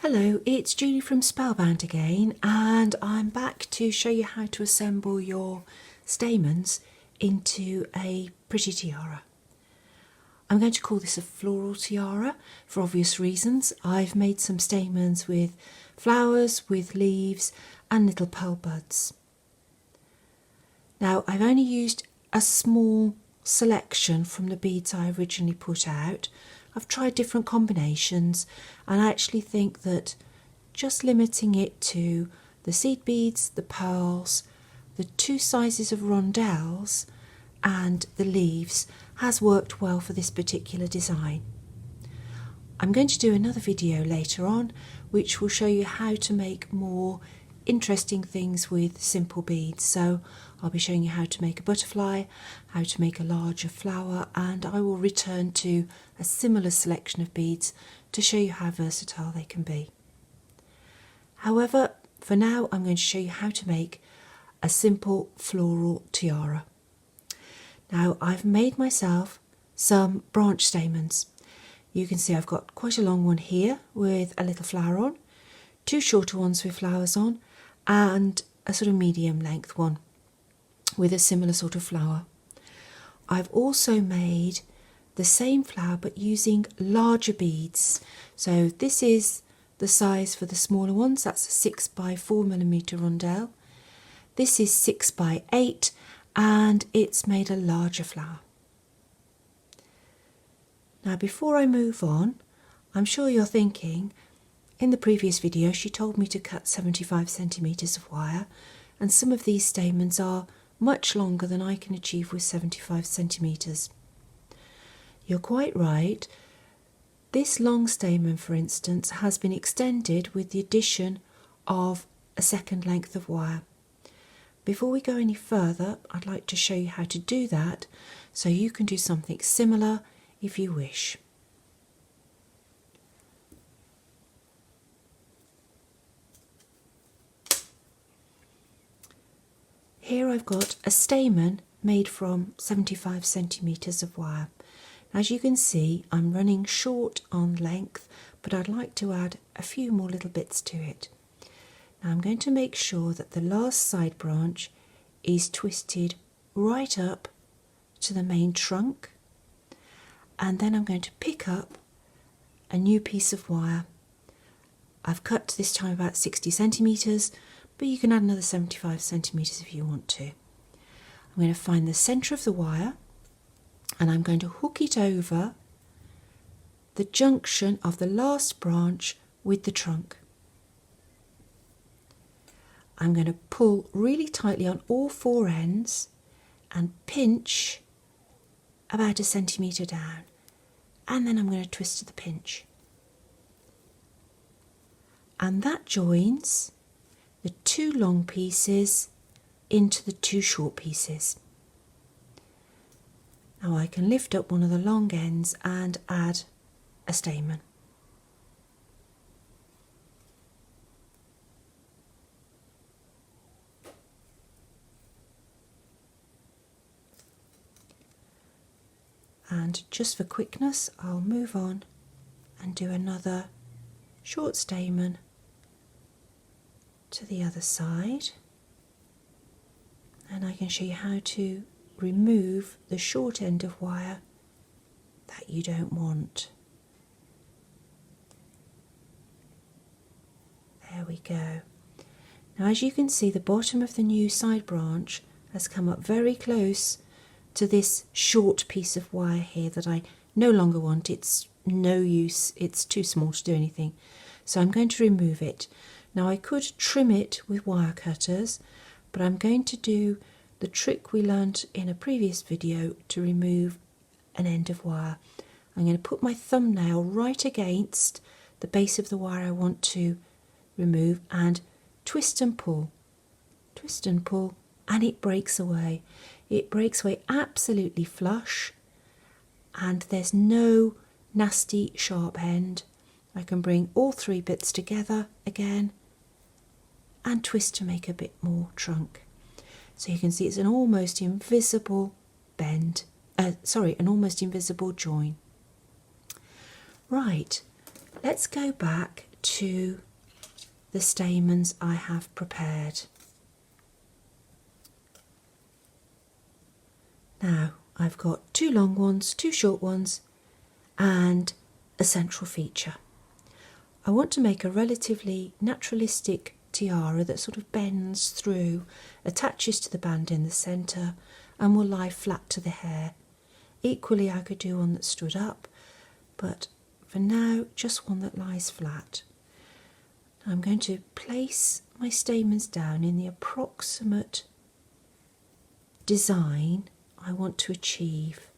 Hello, it's Julie from Spellbound again, and I'm back to show you how to assemble your stamens into a pretty tiara. I'm going to call this a floral tiara for obvious reasons. I've made some stamens with flowers, with leaves and little pearl buds. Now I've only used a small selection from the beads I originally put out. I've tried different combinations and I actually think that just limiting it to the seed beads, the pearls, the two sizes of rondelles and the leaves has worked well for this particular design. I'm going to do another video later on which will show you how to make more interesting things with simple beads. So I'll be showing you how to make a butterfly, how to make a larger flower, and I will return to a similar selection of beads to show you how versatile they can be. However, for now I'm going to show you how to make a simple floral tiara. Now I've made myself some branch stamens. You can see I've got quite a long one here with a little flower on, two shorter ones with flowers on, and a sort of medium length one with a similar sort of flower. I've also made the same flower but using larger beads. So this is the size for the smaller ones, that's a 6 by 4mm rondelle. This is 6 by 8 and it's made a larger flower. Now before I move on, I'm sure you're thinking, in the previous video she told me to cut 75 centimetres of wire, and some of these stamens are much longer than I can achieve with 75 centimetres. You're quite right. This long stamen, for instance, has been extended with the addition of a second length of wire. Before we go any further, I'd like to show you how to do that so you can do something similar if you wish. Here I've got a stamen made from 75 centimetres of wire. As you can see, I'm running short on length, but I'd like to add a few more little bits to it. Now I'm going to make sure that the last side branch is twisted right up to the main trunk, and then I'm going to pick up a new piece of wire. I've cut this time about 60 centimetres, but you can add another 75 centimetres if you want to. I'm going to find the centre of the wire and I'm going to hook it over the junction of the last branch with the trunk. I'm going to pull really tightly on all four ends and pinch about 1 centimetre down, and then I'm going to twist to the pinch. And that joins the two long pieces into the two short pieces. Now I can lift up one of the long ends and add a stamen. And just for quickness, I'll move on and do another short stamen to the other side, and I can show you how to remove the short end of wire that you don't want. There we go. Now as you can see, the bottom of the new side branch has come up very close to this short piece of wire here that I no longer want. It's no use, it's too small to do anything, so I'm going to remove it. Now I could trim it with wire cutters, but I'm going to do the trick we learnt in a previous video to remove an end of wire. I'm going to put my thumbnail right against the base of the wire I want to remove and twist and pull, and it breaks away. It breaks away absolutely flush and there's no nasty sharp end. I can bring all three bits together again and twist to make a bit more trunk. So you can see it's an almost invisible bend, an almost invisible join. Right, let's go back to the stamens I have prepared. Now I've got 2 long ones, 2 short ones, and a central feature. I want to make a relatively naturalistic tiara that sort of bends through, attaches to the band in the centre, and will lie flat to the hair. Equally, I could do one that stood up, but for now, just one that lies flat. I'm going to place my stamens down in the approximate design I want to achieve.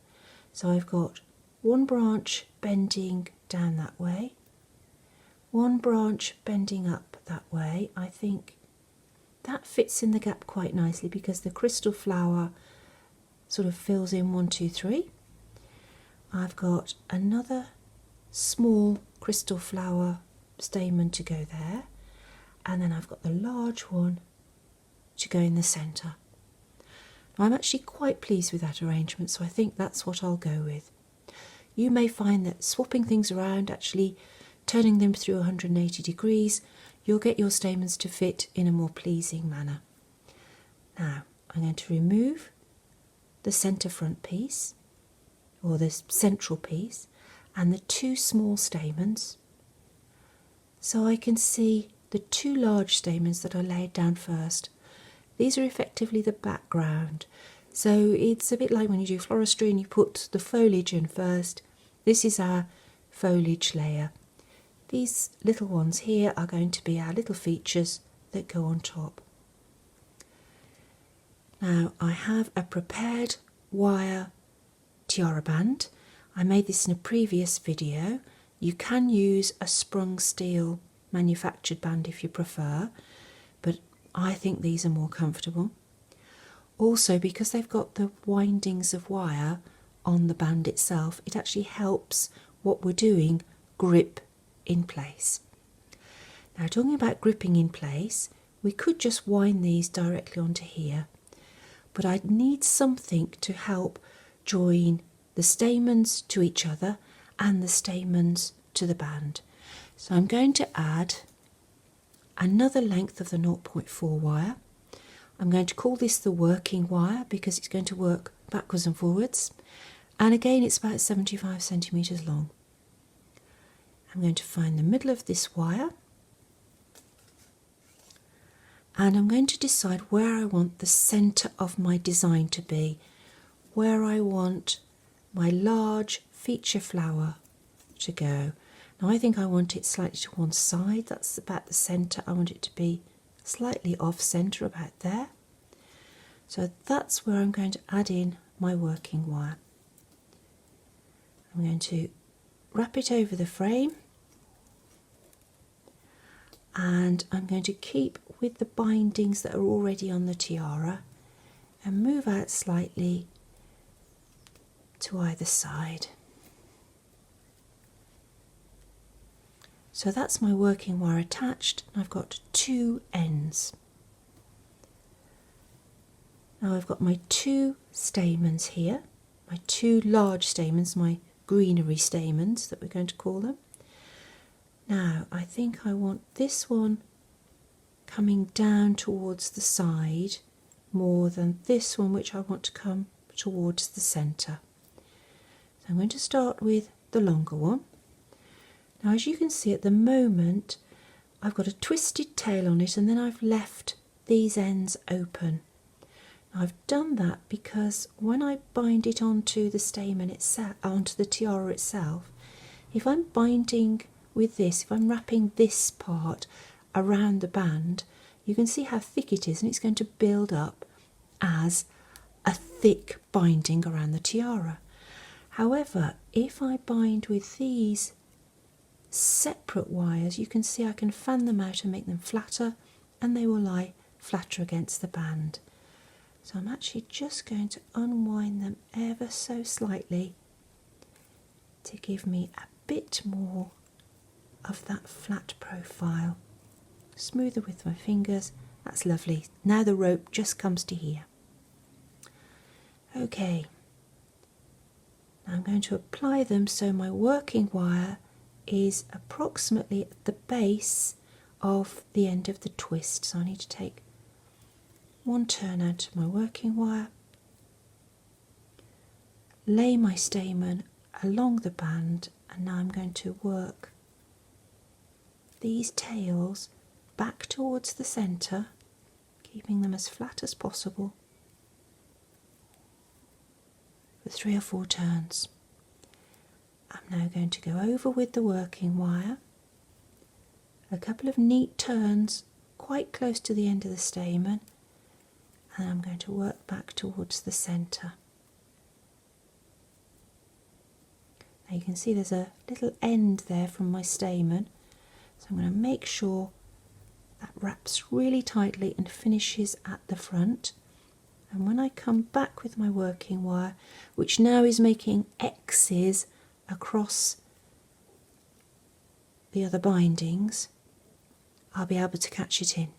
So I've got one branch bending down that way, one branch bending up that way. I think that fits in the gap quite nicely because the crystal flower sort of fills in 1, 2, 3. I've got another small crystal flower stamen to go there, and then I've got the large one to go in the centre. I'm actually quite pleased with that arrangement, so I think that's what I'll go with. You may find that swapping things around, actually turning them through 180 degrees, you'll get your stamens to fit in a more pleasing manner. Now I'm going to remove the centre front piece, or the central piece, and the 2 small stamens, so I can see the 2 large stamens that I laid down first. These are effectively the background, so it's a bit like when you do floristry and you put the foliage in first. This is our foliage layer. These little ones here are going to be our little features that go on top. Now I have a prepared wire tiara band. I made this in a previous video. You can use a sprung steel manufactured band if you prefer, but I think these are more comfortable. Also, because they've got the windings of wire on the band itself, it actually helps what we're doing grip in place. Now, talking about gripping in place, we could just wind these directly onto here, but I'd need something to help join the stamens to each other and the stamens to the band. So I'm going to add another length of the 0.4 wire. I'm going to call this the working wire because it's going to work backwards and forwards, and again it's about 75 centimetres long. I'm going to find the middle of this wire, and I'm going to decide where I want the centre of my design to be, where I want my large feature flower to go. Now I think I want it slightly to one side, that's about the centre. I want it to be slightly off centre, about there. So that's where I'm going to add in my working wire. I'm going to wrap it over the frame, and I'm going to keep with the bindings that are already on the tiara and move out slightly to either side. So that's my working wire attached, and I've got 2 ends. Now I've got my 2 stamens here, my 2 large stamens, my greenery stamens that we're going to call them. Now I think I want this one coming down towards the side more than this one, which I want to come towards the centre. So I'm going to start with the longer one. Now as you can see at the moment I've got a twisted tail on it, and then I've left these ends open. Now I've done that because when I bind it onto the stamen itself, onto the tiara itself, if I'm binding with this, if I'm wrapping this part around the band, you can see how thick it is, and it's going to build up as a thick binding around the tiara. However, if I bind with these separate wires, you can see I can fan them out and make them flatter, and they will lie flatter against the band. So I'm actually just going to unwind them ever so slightly to give me a bit more of that flat profile. Smooth it with my fingers. That's lovely. Now the rope just comes to here. Okay, now I'm going to apply them so my working wire is approximately at the base of the end of the twist. So I need to take one turn out of my working wire, lay my stamen along the band, and now I'm going to work these tails back towards the centre, keeping them as flat as possible for 3 or 4 turns. I'm now going to go over with the working wire, a couple of neat turns quite close to the end of the stamen, and I'm going to work back towards the centre. Now you can see there's a little end there from my stamen, so I'm going to make sure that wraps really tightly and finishes at the front. And when I come back with my working wire, which now is making X's across the other bindings, I'll be able to catch it in.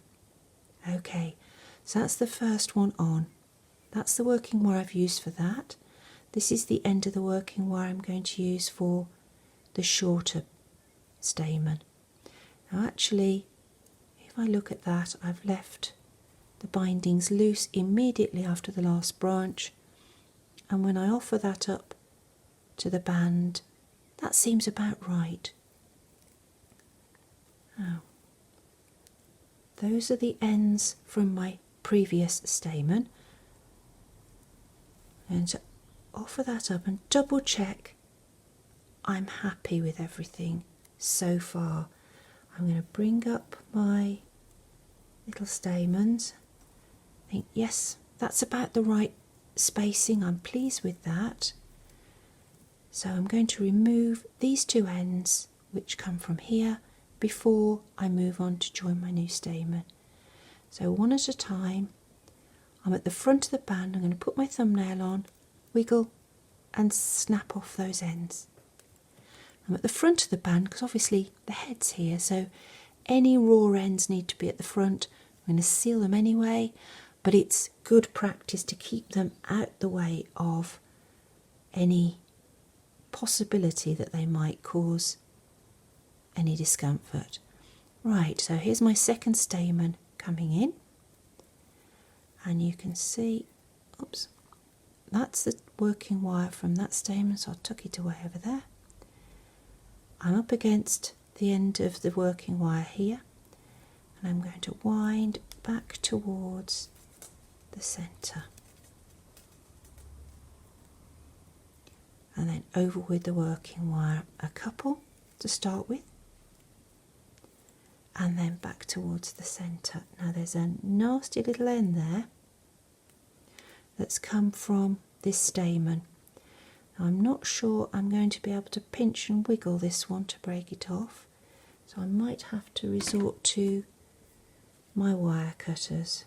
Okay, so that's the first one on. That's the working wire I've used for that. This is the end of the working wire I'm going to use for the shorter stamen. Now actually, if I look at that, I've left the bindings loose immediately after the last branch, and when I offer that up to the band, that seems about right. Now, those are the ends from my previous stamen. I'm going to offer that up and double check I'm happy with everything so far. I'm going to bring up my little stamens. I think, yes, that's about the right spacing. I'm pleased with that. So I'm going to remove these 2 ends which come from here before I move on to join my new stamen. So one at a time. I'm at the front of the band. I'm going to put my thumbnail on, wiggle and snap off those ends. I'm at the front of the band because obviously the head's here, so any raw ends need to be at the front. I'm going to seal them anyway, but it's good practice to keep them out the way of any possibility that they might cause any discomfort. Right, so here's my second stamen coming in, and you can see, oops, that's the working wire from that stamen, so I'll tuck it away over there. I'm up against the end of the working wire here, and I'm going to wind back towards the centre and then over with the working wire a couple to start with, and then back towards the centre. Now there's a nasty little end there that's come from this stamen. Now I'm not sure I'm going to be able to pinch and wiggle this one to break it off, so I might have to resort to my wire cutters.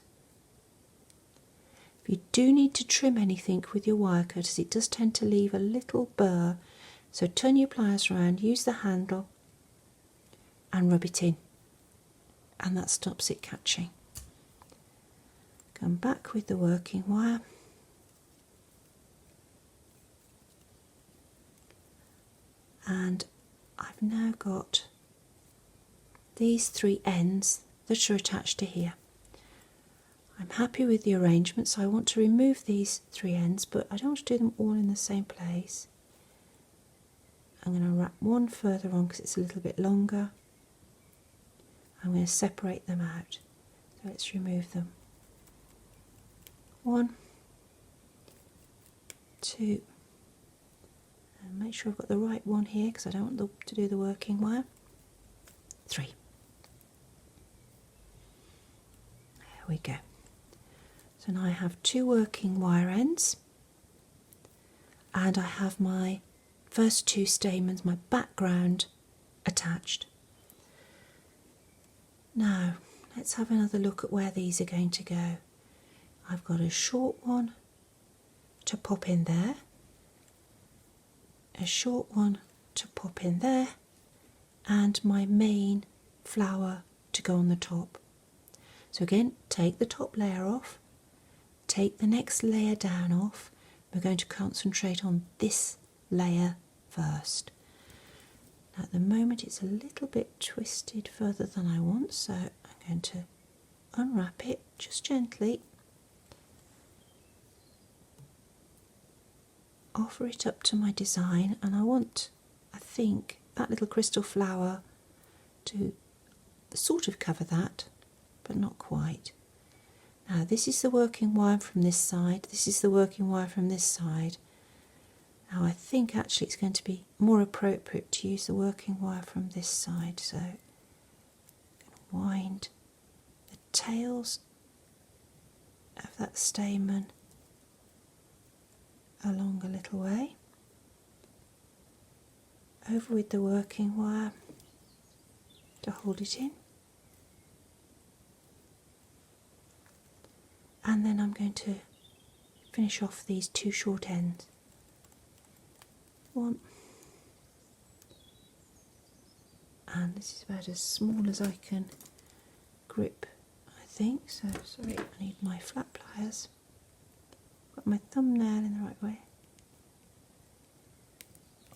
If you do need to trim anything with your wire cutters, it does tend to leave a little burr, so turn your pliers around, use the handle and rub it in, and that stops it catching. Come back with the working wire and I've now got these 3 ends that are attached to here. I'm happy with the arrangement, so I want to remove these 3 ends, but I don't want to do them all in the same place. I'm going to wrap one further on because it's a little bit longer. I'm going to separate them out. So let's remove them. 1, 2, and make sure I've got the right one here because I don't want to do the working wire. 3. There we go. So now I have 2 working wire ends, and I have my first 2 stamens, my background, attached. Now let's have another look at where these are going to go. I've got a short one to pop in there, a short one to pop in there, and my main flower to go on the top. So again, take the top layer off, take the next layer down off. We're going to concentrate on this layer first. Now at the moment it's a little bit twisted further than I want, so I'm going to unwrap it just gently, offer it up to my design, and I think, that little crystal flower to sort of cover that, but not quite. Now this is the working wire from this side, this is the working wire from this side. Now I think actually it's going to be more appropriate to use the working wire from this side, so I'm going to wind the tails of that stamen along a little way, over with the working wire to hold it in, and then I'm going to finish off these two short ends. One, and this is about as small as I can grip, I think, so sorry, I need my flat pliers. Got my thumbnail in the right way.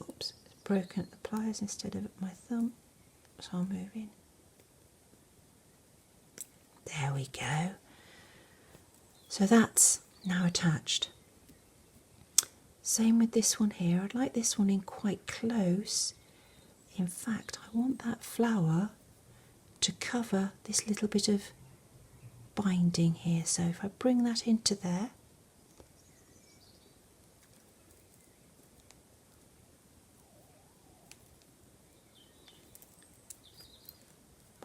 Oops, it's broken at the pliers instead of at my thumb, so I'll move in. There we go. So that's now attached. Same with this one here. I'd like this one in quite close. In fact, I want that flower to cover this little bit of binding here. So if I bring that into there,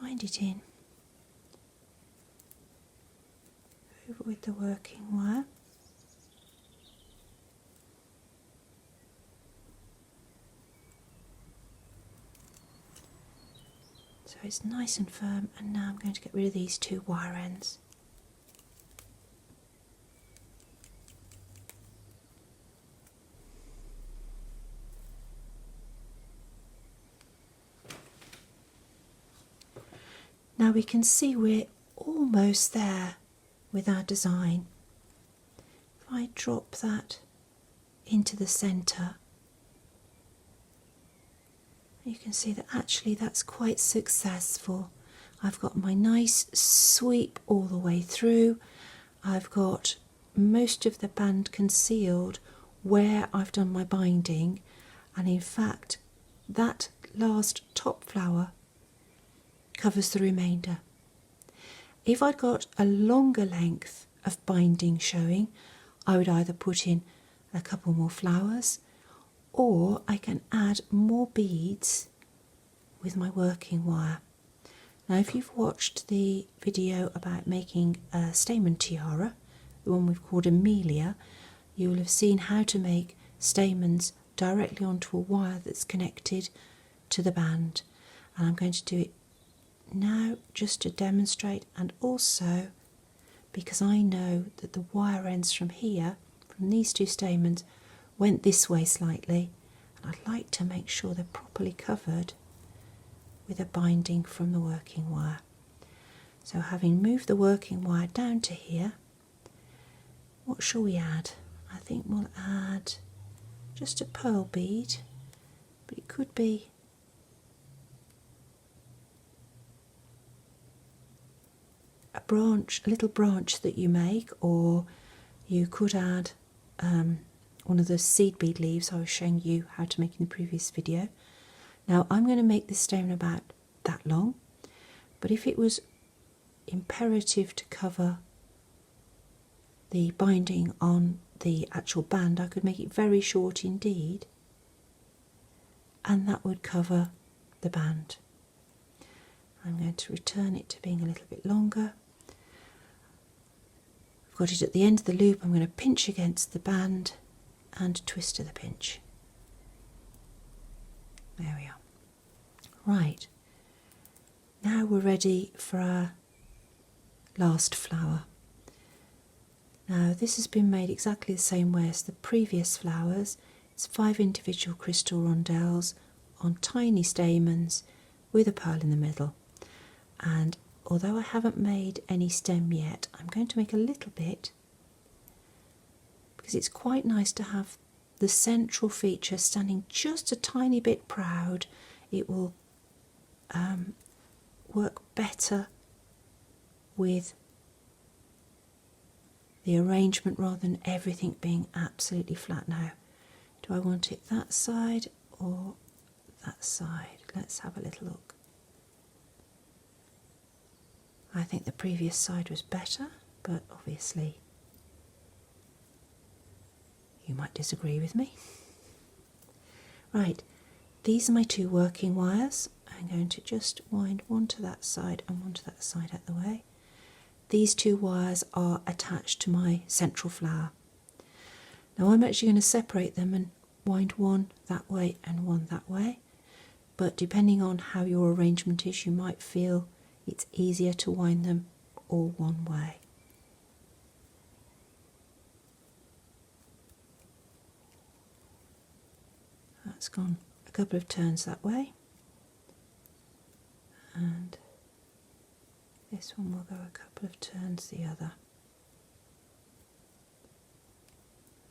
bind it in, over with the working wire. So it's nice and firm, and now I'm going to get rid of these two wire ends. Now we can see we're almost there with our design. If I drop that into the centre, you can see that actually that's quite successful. I've got my nice sweep all the way through. I've got most of the band concealed where I've done my binding, and in fact that last top flower covers the remainder. If I'd got a longer length of binding showing, I would either put in a couple more flowers, or I can add more beads with my working wire. Now if you've watched the video about making a stamen tiara, the one we've called Amelia, you will have seen how to make stamens directly onto a wire that's connected to the band, and I'm going to do it now just to demonstrate, and also because I know that the wire ends from here, from these two stamens, went this way slightly, and I'd like to make sure they're properly covered with a binding from the working wire. So having moved the working wire down to here, what shall we add? I think we'll add just a pearl bead, but it could be a little branch that you make, or you could add one of the seed bead leaves I was showing you how to make in the previous video. Now I'm going to make this stamen about that long, but if it was imperative to cover the binding on the actual band, I could make it very short indeed, and that would cover the band. I'm going to return it to being a little bit longer. I've got it at the end of the loop. I'm going to pinch against the band and twist to the pinch. There we are. Right, now we're ready for our last flower. Now this has been made exactly the same way as the previous flowers. It's 5 individual crystal rondelles on tiny stamens with a pearl in the middle. And although I haven't made any stem yet, I'm going to make a little bit, because it's quite nice to have the central feature standing just a tiny bit proud it will work better with the arrangement rather than everything being absolutely flat. Now, do I want it that side or that side? Let's have a little look. I think the previous side was better, but obviously you might disagree with me. Right, these are my two working wires. I'm going to just wind one to that side and one to that side out the way. These two wires are attached to my central flower. Now I'm actually going to separate them and wind one that way and one that way, but depending on how your arrangement is, you might feel it's easier to wind them all one way. That's gone a couple of turns that way, and this one will go a couple of turns the other.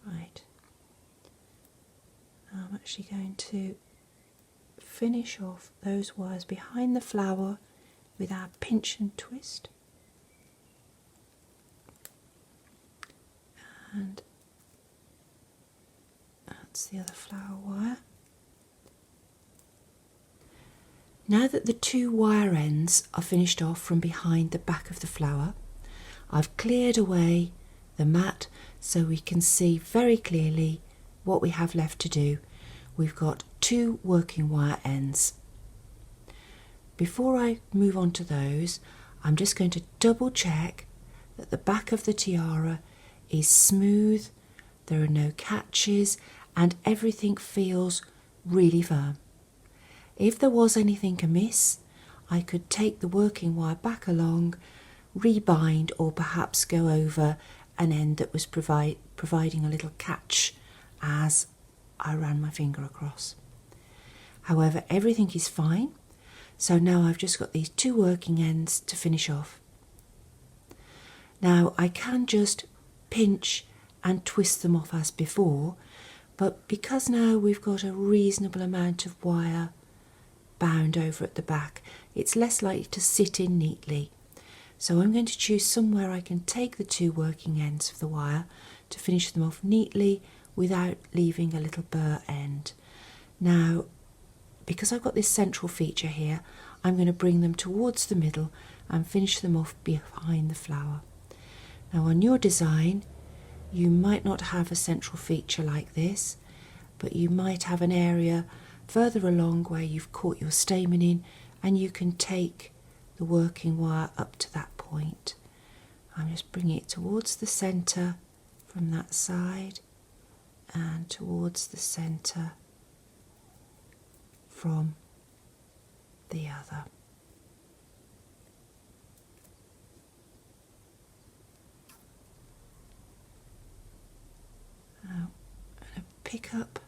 Right, now I'm actually going to finish off those wires behind the flower with our pinch and twist, and that's the other flower wire. Now that the two wire ends are finished off from behind the back of the flower, I've cleared away the mat so we can see very clearly what we have left to do. We've got two working wire ends. Before I move on to those, I'm just going to double check that the back of the tiara is smooth, there are no catches, and everything feels really firm. If there was anything amiss, I could take the working wire back along, rebind, or perhaps go over an end that was providing a little catch as I ran my finger across. However, everything is fine, so now I've just got these two working ends to finish off. Now I can just pinch and twist them off as before, but because now we've got a reasonable amount of wire bound over at the back, it's less likely to sit in neatly. So I'm going to choose somewhere I can take the two working ends of the wire to finish them off neatly without leaving a little burr end. Now, because I've got this central feature here, I'm going to bring them towards the middle and finish them off behind the flower. Now on your design, you might not have a central feature like this, but you might have an area further along where you've caught your stamen in, and you can take the working wire up to that point. I'm just bringing it towards the centre from that side and towards the centre from the other. Now I'm going to pick up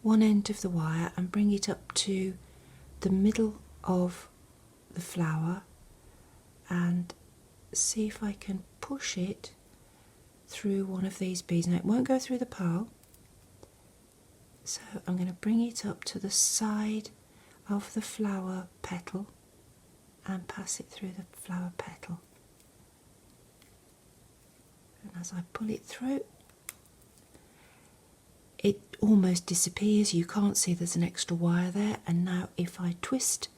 one end of the wire and bring it up to the middle of the flower and see if I can push it through one of these beads. Now it won't go through the pearl, so I'm going to bring it up to the side of the flower petal and pass it through the flower petal. And as I pull it through, it almost disappears. You can't see there's an extra wire there. And now if I twist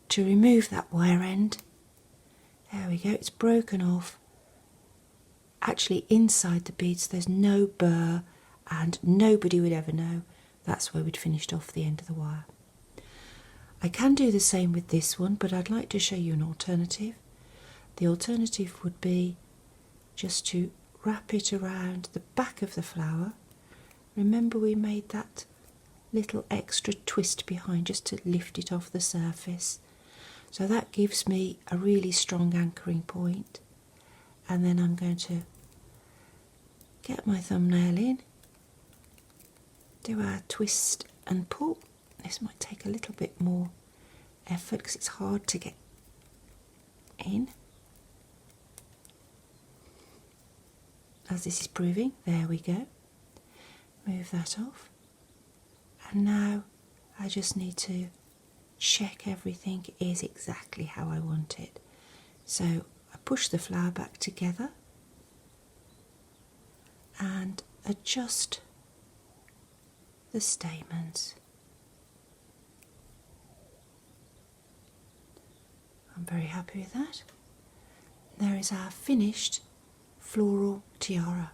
to remove that wire end, there we go, it's broken off. Actually inside the beads there's no burr, and nobody would ever know that's where we'd finished off the end of the wire. I can do the same with this one, but I'd like to show you an alternative. The alternative would be just to wrap it around the back of the flower. Remember we made that little extra twist behind just to lift it off the surface. So that gives me a really strong anchoring point. And then I'm going to get my thumbnail in, do our twist and pull. This might take a little bit more effort because it's hard to get in, as this is proving. There we go. Move that off. And now I just need to check everything is exactly how I want it. So I push the flower back together and adjust the stamens. I'm very happy with that. There is our finished floral tiara.